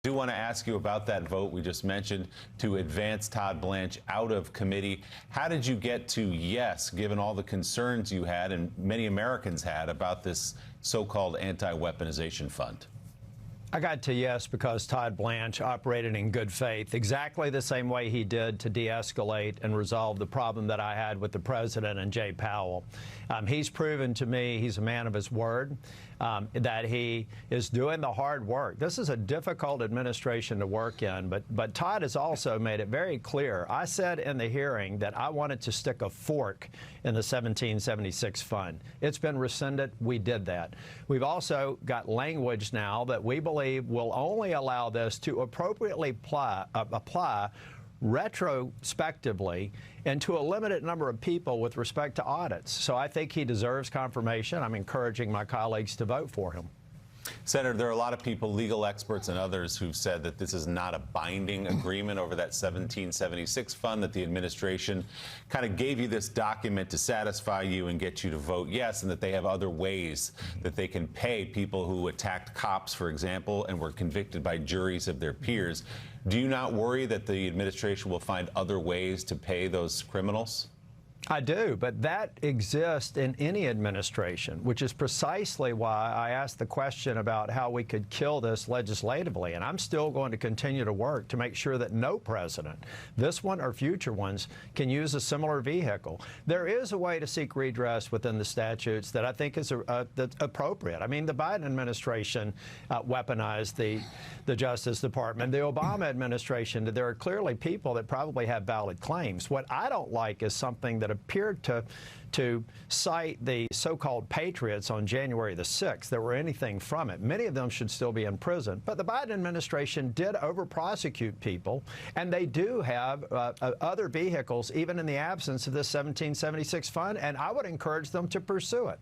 I do want to ask you about that vote we just mentioned to advance Todd Blanche out of committee. How did you get to yes, given all the concerns you had and many Americans had about this so-called anti-weaponization fund? I got to yes because Todd Blanche operated in good faith, exactly the same way he did to de-escalate and resolve the problem that I had with the president and Jay Powell. He's proven to me he's a man of his word, that he is doing the hard work. This is a difficult administration to work in, but Todd has also made it very clear. I said in the hearing that I wanted to stick a fork in the 1776 fund. It's been rescinded. We did that. We've also got language now that we believe will only allow this to appropriately apply retrospectively and to a limited number of people with respect to audits. So I think he deserves confirmation. I'm encouraging my colleagues to vote for him. Senator, there are a lot of people, legal experts and others, who've said that this is not a binding agreement over that 1776 fund, that the administration kind of gave you this document to satisfy you and get you to vote yes, and that they have other ways that they can pay people who attacked cops, for example, and were convicted by juries of their peers. Do you not worry that the administration will find other ways to pay those criminals? I do, but that exists in any administration, which is precisely why I asked the question about how we could kill this legislatively. And I'm still going to continue to work to make sure that no president, this one or future ones, can use a similar vehicle. There is a way to seek redress within the statutes that I think is that's appropriate. I mean, the Biden administration weaponized the Justice Department. The Obama administration, there are clearly people that probably have valid claims. What I don't like is something that appeared to cite the so-called patriots on January the 6th. There were anything from it. Many of them should still be in prison. But the Biden administration did over-prosecute people, and they do have other vehicles, even in the absence of this 1776 fund, and I would encourage them to pursue it.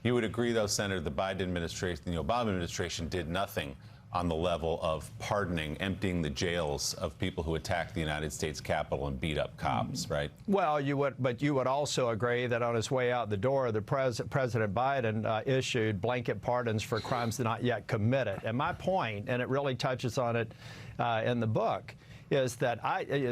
You would agree, though, Senator, the Biden administration, the Obama administration did nothing on the level of pardoning, emptying the jails of people who attacked the United States Capitol and beat up cops, right? Well, you would also agree that on his way out the door, President Biden issued blanket pardons for crimes not yet committed. And my point, and it really touches on it in the book, is that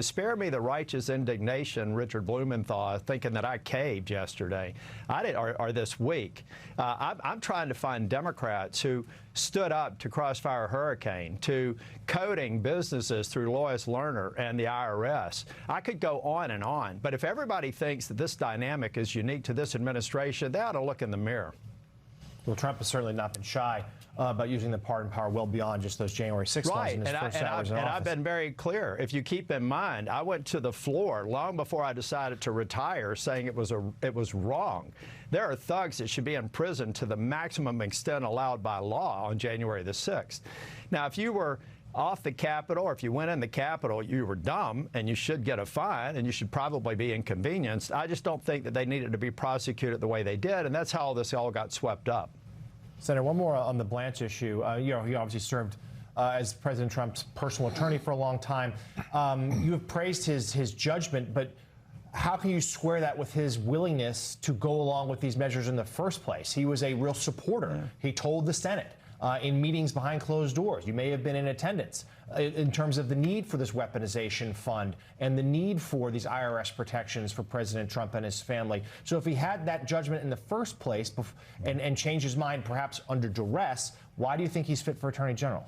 spare me the righteous indignation, Richard Blumenthal, thinking that I caved yesterday, or this week. I'm trying to find Democrats who stood up to Crossfire Hurricane, to coding businesses through Lois Lerner and the IRS. I could go on, but if everybody thinks that this dynamic is unique to this administration, they ought to look in the mirror. Well, Trump has certainly not been shy about using the pardon power well beyond just those January 6th ones in his first hours in office. And I've been very clear. If you keep in mind, I went to the floor long before I decided to retire, saying it was wrong. There are thugs that should be in prison to the maximum extent allowed by law on January the 6th. Now, if you were off the Capitol, or if you went in the Capitol, you were dumb and you should get a fine and you should probably be inconvenienced. I just don't think that they needed to be prosecuted the way they did, and that's how this all got swept up. Senator, one more on the Blanche issue. He obviously served as President Trump's personal attorney for a long time. You have praised his judgment, but how can you square that with his willingness to go along with these measures in the first place? He was a real supporter. Yeah. He told the Senate in meetings behind closed doors, you may have been in attendance, in terms of the need for this weaponization fund and the need for these IRS protections for President Trump and his family. So if he had that judgment in the first place and changed his mind perhaps under duress, why do you think he's fit for Attorney General?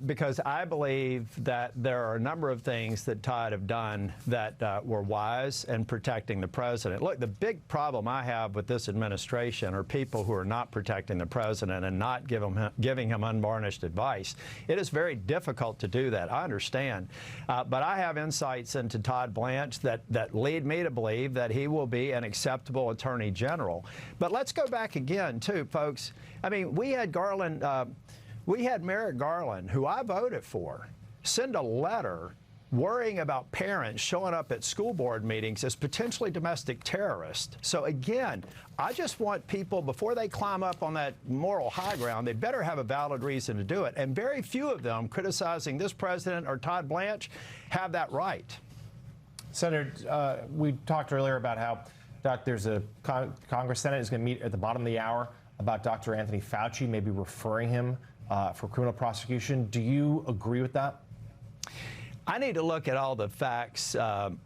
Because I believe that there are a number of things that Todd have done that were wise in protecting the president. Look, the big problem I have with this administration are people who are not protecting the president and not giving him unvarnished advice. It is very difficult to do that. I understand. But I have insights into Todd Blanche that lead me to believe that he will be an acceptable Attorney General. But let's go back again, too, folks. I mean, we had Merrick Garland, who I voted for, send a letter worrying about parents showing up at school board meetings as potentially domestic terrorists. So again, I just want people, before they climb up on that moral high ground, they better have a valid reason to do it. And very few of them criticizing this president or Todd Blanche have that right. Senator, we talked earlier about how there's a Congress Senate is going to meet at the bottom of the hour about Dr. Anthony Fauci, maybe referring him for criminal prosecution. Do you agree with that? I need to look at all the facts. I'm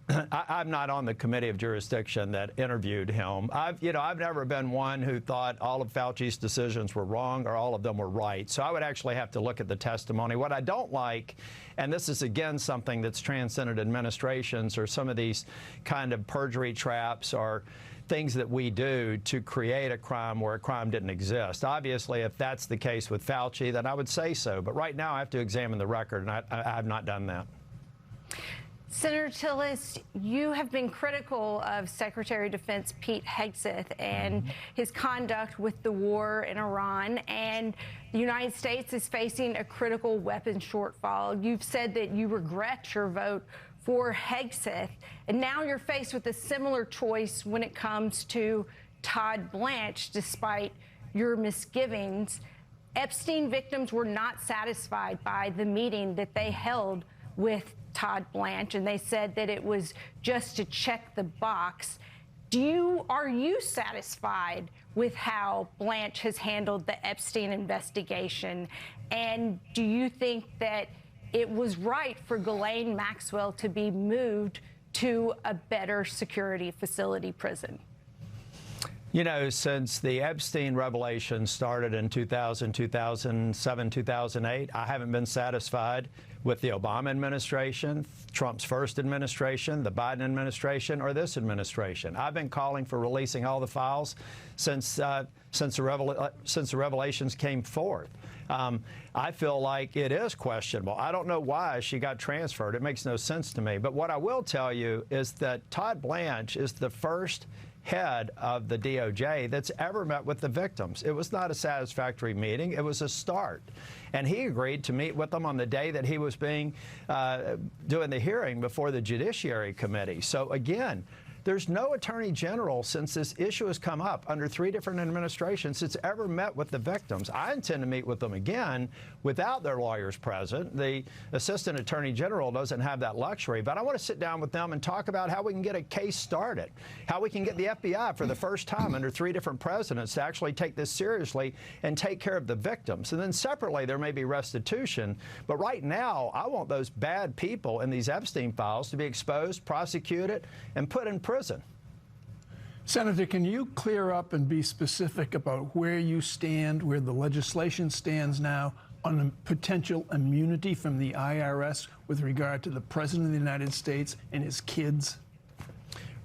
not on the committee of jurisdiction that interviewed him. I've never been one who thought all of Fauci's decisions were wrong or all of them were right. So I would actually have to look at the testimony. What I don't like, and this is again something that's transcended administrations, or some of these kind of perjury traps or things that we do to create a crime where a crime didn't exist. Obviously, if that's the case with Fauci, then I would say so. But right now, I have to examine the record, and I have not done that. Senator Tillis, you have been critical of Secretary of Defense Pete Hegseth and his conduct with the war in Iran, and the United States is facing a critical weapons shortfall. You've said that you regret your vote for Hegseth, and now you're faced with a similar choice when it comes to Todd Blanche, despite your misgivings. Epstein victims were not satisfied by the meeting that they held with Todd Blanche, and they said that it was just to check the box. Are you satisfied with how Blanche has handled the Epstein investigation? And do you think that it was right for Ghislaine Maxwell to be moved to a better security facility prison? You know, since the Epstein revelation started in 2000, 2007, 2008, I haven't been satisfied with the Obama administration, Trump's first administration, the Biden administration, or this administration. I've been calling for releasing all the files since the revelations came forth. I feel like it is questionable. I don't know why she got transferred. It makes no sense to me. But what I will tell you is that Todd Blanche is the first head of the DOJ that's ever met with the victims. It was not a satisfactory meeting. It was a start. And he agreed to meet with them on the day that he was doing the hearing before the Judiciary Committee. So again, there's no attorney general since this issue has come up under 3 different administrations that's ever met with the victims. I intend to meet with them again without their lawyers present. The assistant attorney general doesn't have that luxury, but I want to sit down with them and talk about how we can get a case started, how we can get the FBI for the first time under 3 different presidents to actually take this seriously and take care of the victims. And then separately, there may be restitution. But right now, I want those bad people in these Epstein files to be exposed, prosecuted, and put in prison. Senator, can you clear up and be specific about where you stand, where the legislation stands now on a potential immunity from the IRS with regard to the President of the United States and his kids?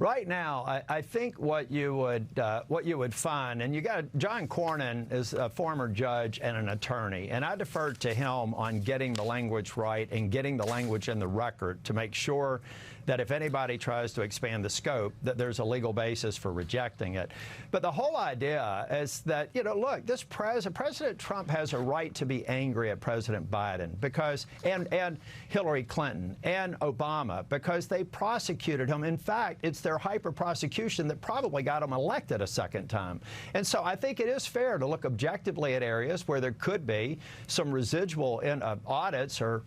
Right now, I think what you would find, and you got John Cornyn is a former judge and an attorney, and I deferred to him on getting the language right and getting the language in the record to make sure that if anybody tries to expand the scope, that there's a legal basis for rejecting it. But the whole idea is that, you know, look, this President Trump has a right to be angry at President Biden because, and Hillary Clinton and Obama, because they prosecuted him. In fact, it's their hyper prosecution that probably got him elected a second time. And so I think it is fair to look objectively at areas where there could be some residual in audits or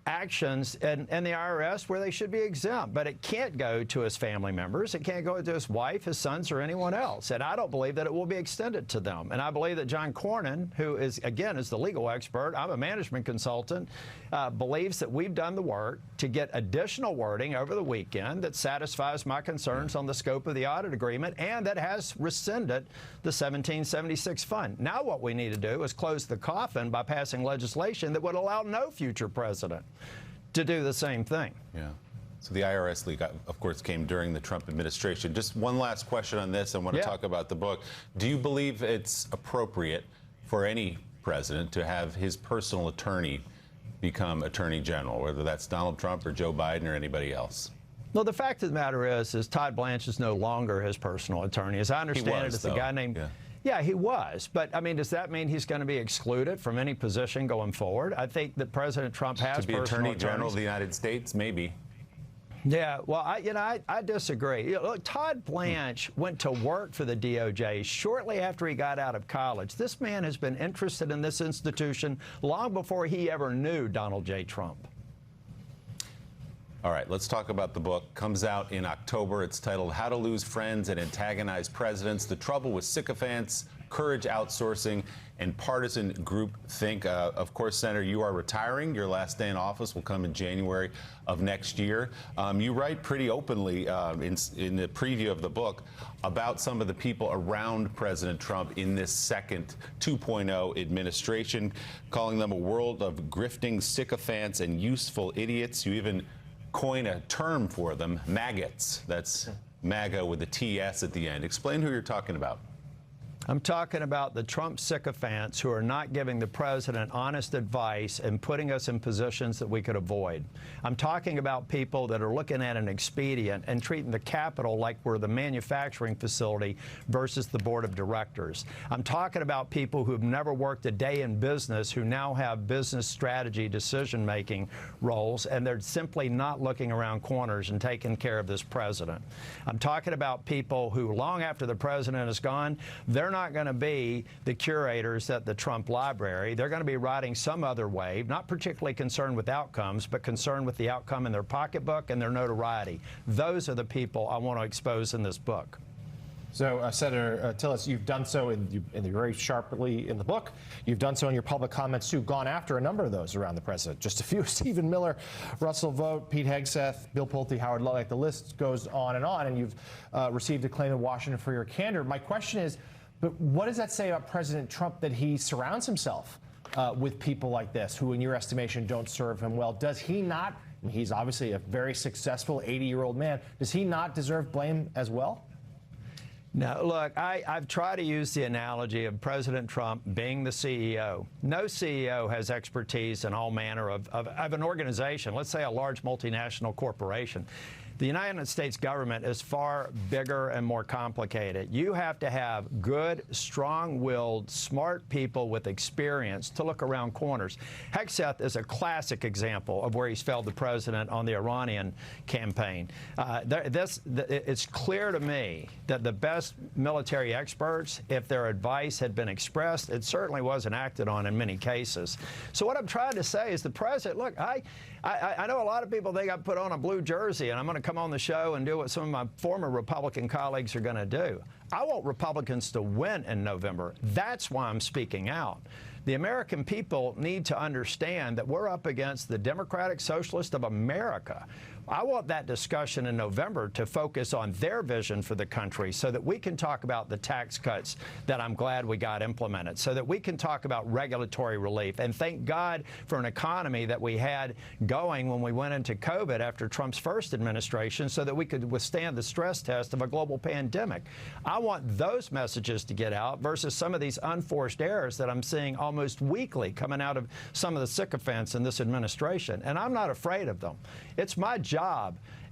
actions in the IRS where they should be exempt. But it can't go to his family members. It can't go to his wife, his sons, or anyone else. And I don't believe that it will be extended to them. And I believe that John Cornyn, who is, again, is the legal expert, I'm a management consultant, believes that we've done the work to get additional wording over the weekend that satisfies my concerns on the scope of the audit agreement and that has rescinded the 1776 fund. Now what we need to do is close the coffin by passing legislation that would allow no future president to do the same thing. Yeah. So the IRS leak, of course, came during the Trump administration. Just one last question on this. I want to talk about the book. Do you believe it's appropriate for any president to have his personal attorney become attorney general, whether that's Donald Trump or Joe Biden or anybody else? Well, the fact of the matter is Todd Blanche is no longer his personal attorney. As I understand it's a guy named... Yeah, he was. But, I mean, does that mean he's going to be excluded from any position going forward? I think that President Trump has to be Attorney General of the United States, maybe. Yeah, well, I disagree. You know, look, Todd Blanche went to work for the DOJ shortly after he got out of college. This man has been interested in this institution long before he ever knew Donald J. Trump. All right, let's talk about the book. Comes out in October. It's titled How to Lose Friends and Antagonize Presidents. The Trouble with Sycophants, courage outsourcing and partisan groupthink. Of course, Senator, you are retiring. Your last day in office will come in January of next year. You write pretty openly in the preview of the book about some of the people around President Trump in this second 2.0 administration, calling them a world of grifting sycophants and useful idiots. You even coin a term for them, maggots. That's MAGA with a TS at the end. Explain who you're talking about. I'm talking about the Trump sycophants who are not giving the president honest advice and putting us in positions that we could avoid. I'm talking about people that are looking at an expedient and treating the Capitol like we're the manufacturing facility versus the board of directors. I'm talking about people who've never worked a day in business who now have business strategy decision-making roles, and they're simply not looking around corners and taking care of this president. I'm talking about people who, long after the president is gone, they're not going to be the curators at the Trump Library. They're going to be riding some other wave, not particularly concerned with outcomes, but concerned with the outcome in their pocketbook and their notoriety. Those are the people I want to expose in this book. So, Senator Tillis, you've done so very sharply in the book. You've done so in your public comments, too, gone after a number of those around the president. Just a few: Stephen Miller, Russell Vought, Pete Hegseth, Bill Pulte, Howard Lutnick. The list goes on, and you've received acclaim in Washington for your candor. My question is, but what does that say about President Trump that he surrounds himself with people like this who, in your estimation, don't serve him well? Does he not, and he's obviously a very successful 80-year-old man, does he not deserve blame as well? Now, look, I've tried to use the analogy of President Trump being the CEO. No CEO has expertise in all manner of an organization, let's say a large multinational corporation. The United States government is far bigger and more complicated. You have to have good, strong-willed, smart people with experience to look around corners. Hegseth is a classic example of where he's failed the president on the Iranian campaign. It's clear to me that the best military experts, if their advice had been expressed, it certainly wasn't acted on in many cases. So what I'm trying to say is the president, look, I know a lot of people think I put on a blue jersey and I'm going to come on the show and do what some of my former Republican colleagues are going to do. I want Republicans to win in November. That's why I'm speaking out. The American people need to understand that we're up against the Democratic Socialists of America. I want that discussion in November to focus on their vision for the country so that we can talk about the tax cuts that I'm glad we got implemented, so that we can talk about regulatory relief. And thank God for an economy that we had going when we went into COVID after Trump's first administration so that we could withstand the stress test of a global pandemic. I want those messages to get out versus some of these unforced errors that I'm seeing almost weekly coming out of some of the sycophants in this administration. And I'm not afraid of them. It's my job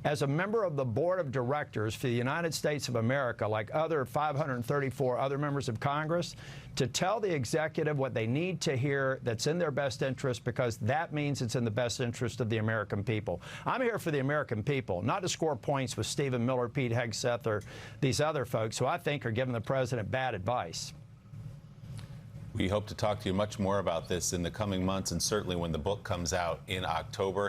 as a member of the board of directors for the United States of America, like other 534 other members of Congress, to tell the executive what they need to hear that's in their best interest, because that means it's in the best interest of the American people. I'm here for the American people, not to score points with Stephen Miller, Pete Hegseth, or these other folks who I think are giving the president bad advice. We hope to talk to you much more about this in the coming months, and certainly when the book comes out in October.